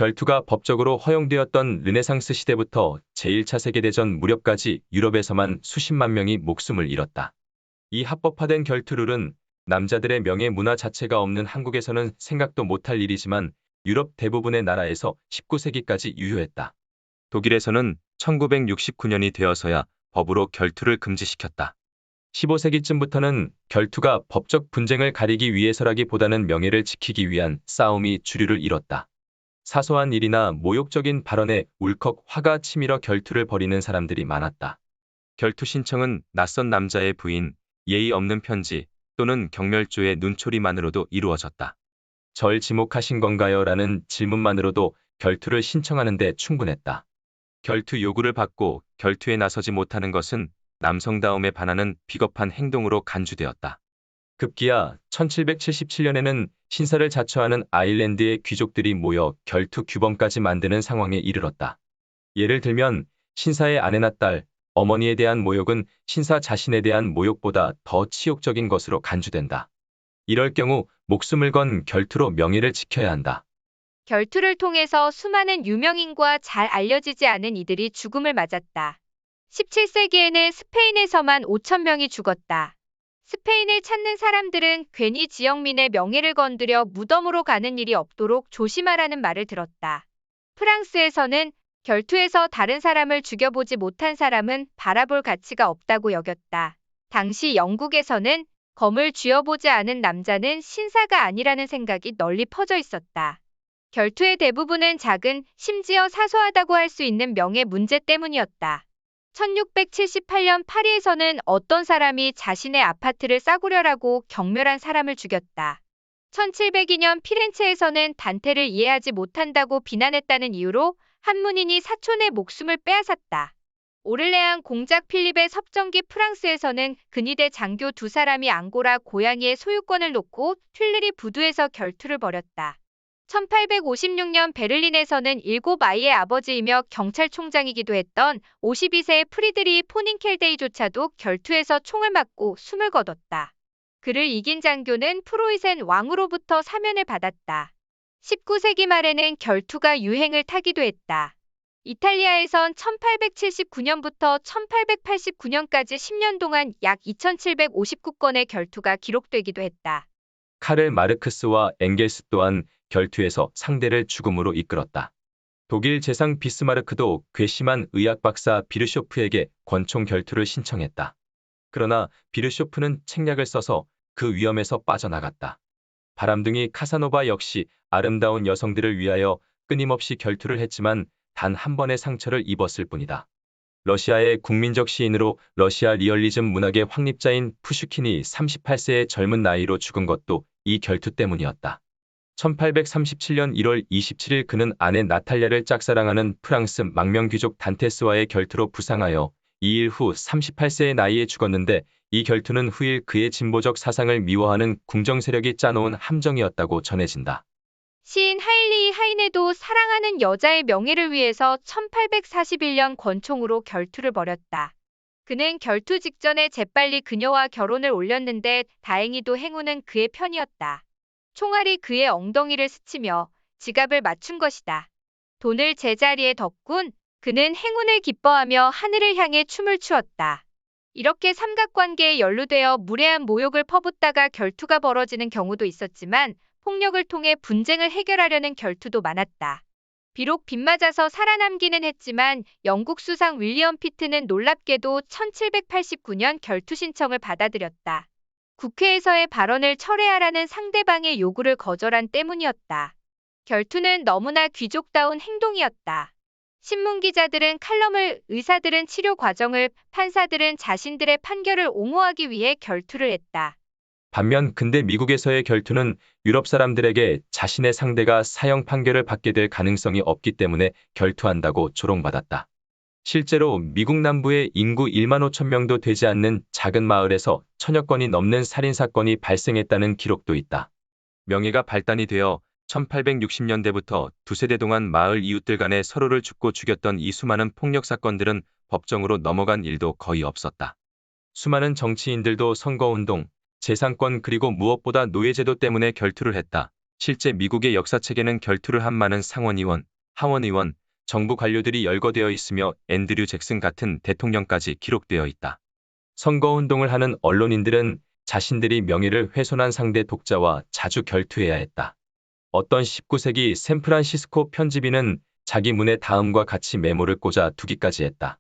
결투가 법적으로 허용되었던 르네상스 시대부터 제1차 세계대전 무렵까지 유럽에서만 수십만 명이 목숨을 잃었다. 이 합법화된 결투 룰은 남자들의 명예 문화 자체가 없는 한국에서는 생각도 못할 일이지만 유럽 대부분의 나라에서 19세기까지 유효했다. 독일에서는 1969년이 되어서야 법으로 결투를 금지시켰다. 15세기쯤부터는 결투가 법적 분쟁을 가리기 위해서라기보다는 명예를 지키기 위한 싸움이 주류를 이뤘다. 사소한 일이나 모욕적인 발언에 울컥 화가 치밀어 결투를 벌이는 사람들이 많았다. 결투 신청은 낯선 남자의 부인, 예의 없는 편지 또는 경멸조의 눈초리만으로도 이루어졌다. 절 지목하신 건가요? 라는 질문만으로도 결투를 신청하는 데 충분했다. 결투 요구를 받고 결투에 나서지 못하는 것은 남성다움에 반하는 비겁한 행동으로 간주되었다. 급기야 1777년에는 신사를 자처하는 아일랜드의 귀족들이 모여 결투 규범까지 만드는 상황에 이르렀다. 예를 들면 신사의 아내나 딸, 어머니에 대한 모욕은 신사 자신에 대한 모욕보다 더 치욕적인 것으로 간주된다. 이럴 경우 목숨을 건 결투로 명예를 지켜야 한다. 결투를 통해서 수많은 유명인과 잘 알려지지 않은 이들이 죽음을 맞았다. 17세기에는 스페인에서만 5천 명이 죽었다. 스페인을 찾는 사람들은 괜히 지역민의 명예를 건드려 무덤으로 가는 일이 없도록 조심하라는 말을 들었다. 프랑스에서는 결투에서 다른 사람을 죽여보지 못한 사람은 바라볼 가치가 없다고 여겼다. 당시 영국에서는 검을 쥐어보지 않은 남자는 신사가 아니라는 생각이 널리 퍼져 있었다. 결투의 대부분은 작은, 심지어 사소하다고 할 수 있는 명예 문제 때문이었다. 1678년 파리에서는 어떤 사람이 자신의 아파트를 싸구려라고 경멸한 사람을 죽였다. 1702년 피렌체에서는 단테를 이해하지 못한다고 비난했다는 이유로 한문인이 사촌의 목숨을 빼앗았다. 오를레앙 공작 필립의 섭정기 프랑스에서는 근위대 장교 두 사람이 앙고라 고양이의 소유권을 놓고 튠르리 부두에서 결투를 벌였다. 1856년 베를린에서는 7아이의 아버지이며 경찰총장이기도 했던 52세의 프리드리히 포닌켈데이조차도 결투에서 총을 맞고 숨을 거뒀다. 그를 이긴 장교는 프로이센 왕으로부터 사면을 받았다. 19세기 말에는 결투가 유행을 타기도 했다. 이탈리아에선 1879년부터 1889년까지 10년 동안 약 2759건의 결투가 기록되기도 했다. 카를 마르크스와 엥겔스 또한 결투에서 상대를 죽음으로 이끌었다. 독일 재상 비스마르크도 괘씸한 의학 박사 비르쇼프에게 권총 결투를 신청했다. 그러나 비르쇼프는 책략을 써서 그 위험에서 빠져나갔다. 바람둥이 카사노바 역시 아름다운 여성들을 위하여 끊임없이 결투를 했지만 단 한 번의 상처를 입었을 뿐이다. 러시아의 국민적 시인으로 러시아 리얼리즘 문학의 확립자인 푸슈킨이 38세의 젊은 나이로 죽은 것도 이 결투 때문이었다. 1837년 1월 27일 그는 아내 나탈리아를 짝사랑하는 프랑스 망명귀족 단테스와의 결투로 부상하여 2일 후 38세의 나이에 죽었는데 이 결투는 후일 그의 진보적 사상을 미워하는 궁정 세력이 짜놓은 함정이었다고 전해진다. 시인 하일리 하이네도 사랑하는 여자의 명예를 위해서 1841년 권총으로 결투를 벌였다. 그는 결투 직전에 재빨리 그녀와 결혼을 올렸는데 다행히도 행운은 그의 편이었다. 총알이 그의 엉덩이를 스치며 지갑을 맞춘 것이다. 돈을 제자리에 뒀군. 그는 행운을 기뻐하며 하늘을 향해 춤을 추었다. 이렇게 삼각관계에 연루되어 무례한 모욕을 퍼붓다가 결투가 벌어지는 경우도 있었지만 폭력을 통해 분쟁을 해결하려는 결투도 많았다. 비록 빗맞아서 살아남기는 했지만 영국 수상 윌리엄 피트는 놀랍게도 1789년 결투 신청을 받아들였다. 국회에서의 발언을 철회하라는 상대방의 요구를 거절한 때문이었다. 결투는 너무나 귀족다운 행동이었다. 신문기자들은 칼럼을, 의사들은 치료 과정을, 판사들은 자신들의 판결을 옹호하기 위해 결투를 했다. 반면 근대 미국에서의 결투는 유럽 사람들에게 자신의 상대가 사형 판결을 받게 될 가능성이 없기 때문에 결투한다고 조롱받았다. 실제로 미국 남부의 인구 1만 5천 명도 되지 않는 작은 마을에서 천여 건이 넘는 살인사건이 발생했다는 기록도 있다. 명예가 발단이 되어 1860년대부터 두세대 동안 마을 이웃들 간에 서로를 죽고 죽였던 이 수많은 폭력사건들은 법정으로 넘어간 일도 거의 없었다. 수많은 정치인들도 선거운동, 재산권 그리고 무엇보다 노예제도 때문에 결투를 했다. 실제 미국의 역사책에는 결투를 한 많은 상원의원, 하원의원, 정부 관료들이 열거되어 있으며 앤드류 잭슨 같은 대통령까지 기록되어 있다. 선거운동을 하는 언론인들은 자신들이 명예를 훼손한 상대 독자와 자주 결투해야 했다. 어떤 19세기 샌프란시스코 편집인은 자기 문에 다음과 같이 메모를 꽂아 두기까지 했다.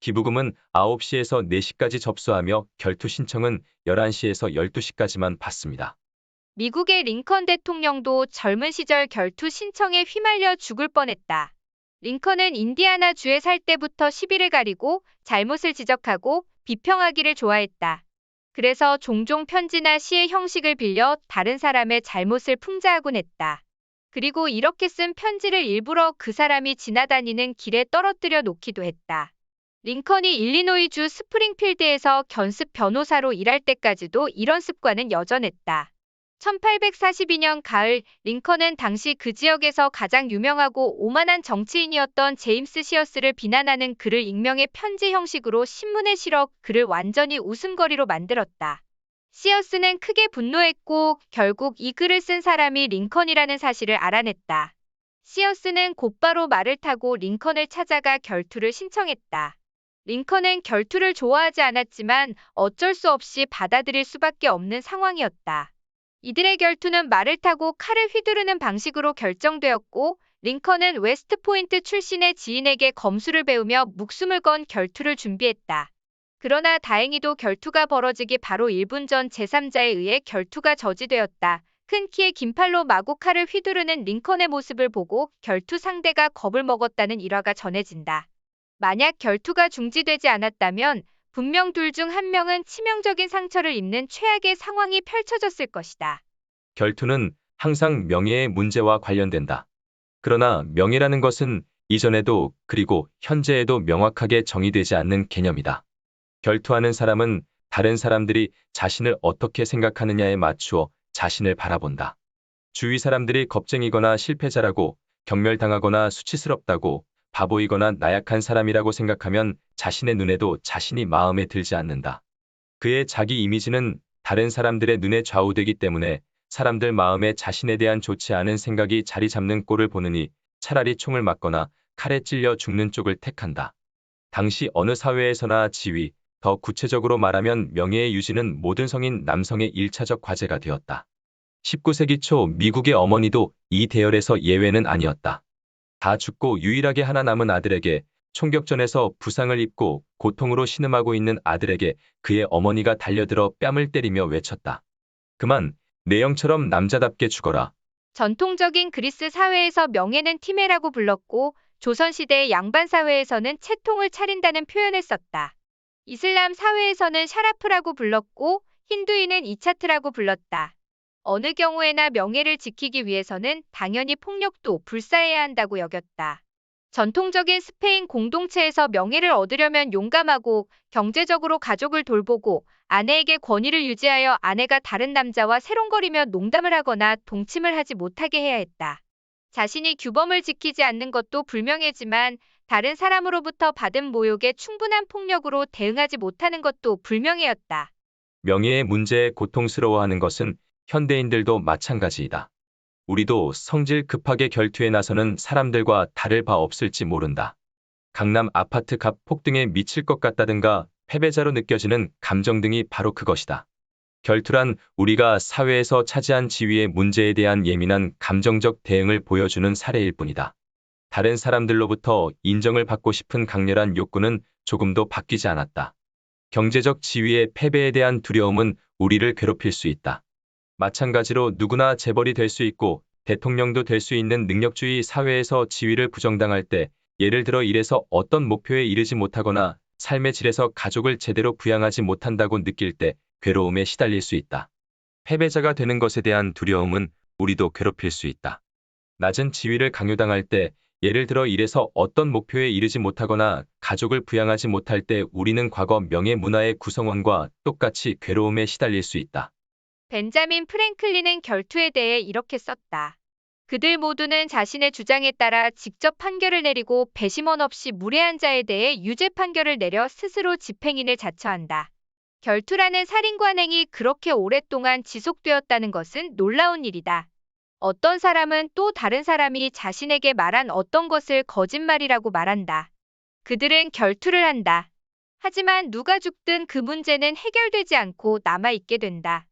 기부금은 9시에서 4시까지 접수하며 결투 신청은 11시에서 12시까지만 받습니다. 미국의 링컨 대통령도 젊은 시절 결투 신청에 휘말려 죽을 뻔했다. 링컨은 인디아나주에 살 때부터 시비를 가리고 잘못을 지적하고 비평하기를 좋아했다. 그래서 종종 편지나 시의 형식을 빌려 다른 사람의 잘못을 풍자하곤 했다. 그리고 이렇게 쓴 편지를 일부러 그 사람이 지나다니는 길에 떨어뜨려 놓기도 했다. 링컨이 일리노이주 스프링필드에서 견습 변호사로 일할 때까지도 이런 습관은 여전했다. 1842년 가을, 링컨은 당시 그 지역에서 가장 유명하고 오만한 정치인이었던 제임스 시어스를 비난하는 글을 익명의 편지 형식으로 신문에 실어 그를 완전히 웃음거리로 만들었다. 시어스는 크게 분노했고 결국 이 글을 쓴 사람이 링컨이라는 사실을 알아냈다. 시어스는 곧바로 말을 타고 링컨을 찾아가 결투를 신청했다. 링컨은 결투를 좋아하지 않았지만 어쩔 수 없이 받아들일 수밖에 없는 상황이었다. 이들의 결투는 말을 타고 칼을 휘두르는 방식으로 결정되었고, 링컨은 웨스트포인트 출신의 지인에게 검수를 배우며 목숨을 건 결투를 준비했다. 그러나 다행히도 결투가 벌어지기 바로 1분 전 제3자에 의해 결투가 저지되었다. 큰 키에 긴 팔로 마구 칼을 휘두르는 링컨의 모습을 보고 결투 상대가 겁을 먹었다는 일화가 전해진다. 만약 결투가 중지되지 않았다면 분명 둘 중 한 명은 치명적인 상처를 입는 최악의 상황이 펼쳐졌을 것이다. 결투는 항상 명예의 문제와 관련된다. 그러나 명예라는 것은 이전에도 그리고 현재에도 명확하게 정의되지 않는 개념이다. 결투하는 사람은 다른 사람들이 자신을 어떻게 생각하느냐에 맞추어 자신을 바라본다. 주위 사람들이 겁쟁이거나 실패자라고 경멸당하거나 수치스럽다고 바보이거나 나약한 사람이라고 생각하면 자신의 눈에도 자신이 마음에 들지 않는다. 그의 자기 이미지는 다른 사람들의 눈에 좌우되기 때문에 사람들 마음에 자신에 대한 좋지 않은 생각이 자리 잡는 꼴을 보느니 차라리 총을 맞거나 칼에 찔려 죽는 쪽을 택한다. 당시 어느 사회에서나 지위, 더 구체적으로 말하면 명예의 유지는 모든 성인 남성의 1차적 과제가 되었다. 19세기 초 미국의 어머니도 이 대열에서 예외는 아니었다. 다 죽고 유일하게 하나 남은 아들에게 총격전에서 부상을 입고 고통으로 신음하고 있는 아들에게 그의 어머니가 달려들어 뺨을 때리며 외쳤다. 그만, 내 영처럼 남자답게 죽어라. 전통적인 그리스 사회에서 명예는 티메라고 불렀고 조선시대의 양반 사회에서는 채통을 차린다는 표현을 썼다. 이슬람 사회에서는 샤라프라고 불렀고 힌두인은 이차트라고 불렀다. 어느 경우에나 명예를 지키기 위해서는 당연히 폭력도 불사해야 한다고 여겼다. 전통적인 스페인 공동체에서 명예를 얻으려면 용감하고 경제적으로 가족을 돌보고 아내에게 권위를 유지하여 아내가 다른 남자와 새롱거리며 농담을 하거나 동침을 하지 못하게 해야 했다. 자신이 규범을 지키지 않는 것도 불명예지만 다른 사람으로부터 받은 모욕에 충분한 폭력으로 대응하지 못하는 것도 불명예였다. 명예의 문제에 고통스러워하는 것은 현대인들도 마찬가지이다. 우리도 성질 급하게 결투에 나서는 사람들과 다를 바 없을지 모른다. 강남 아파트 값 폭등에 미칠 것 같다든가 패배자로 느껴지는 감정 등이 바로 그것이다. 결투란 우리가 사회에서 차지한 지위의 문제에 대한 예민한 감정적 대응을 보여주는 사례일 뿐이다. 다른 사람들로부터 인정을 받고 싶은 강렬한 욕구는 조금도 바뀌지 않았다. 경제적 지위의 패배에 대한 두려움은 우리를 괴롭힐 수 있다. 마찬가지로 누구나 재벌이 될 수 있고 대통령도 될 수 있는 능력주의 사회에서 지위를 부정당할 때, 예를 들어 일에서 어떤 목표에 이르지 못하거나 삶의 질에서 가족을 제대로 부양하지 못한다고 느낄 때 괴로움에 시달릴 수 있다. 패배자가 되는 것에 대한 두려움은 우리도 괴롭힐 수 있다. 낮은 지위를 강요당할 때, 예를 들어 일에서 어떤 목표에 이르지 못하거나 가족을 부양하지 못할 때 우리는 과거 명예 문화의 구성원과 똑같이 괴로움에 시달릴 수 있다. 벤자민 프랭클린은 결투에 대해 이렇게 썼다. 그들 모두는 자신의 주장에 따라 직접 판결을 내리고 배심원 없이 무례한 자에 대해 유죄 판결을 내려 스스로 집행인을 자처한다. 결투라는 살인관행이 그렇게 오랫동안 지속되었다는 것은 놀라운 일이다. 어떤 사람은 또 다른 사람이 자신에게 말한 어떤 것을 거짓말이라고 말한다. 그들은 결투를 한다. 하지만 누가 죽든 그 문제는 해결되지 않고 남아있게 된다.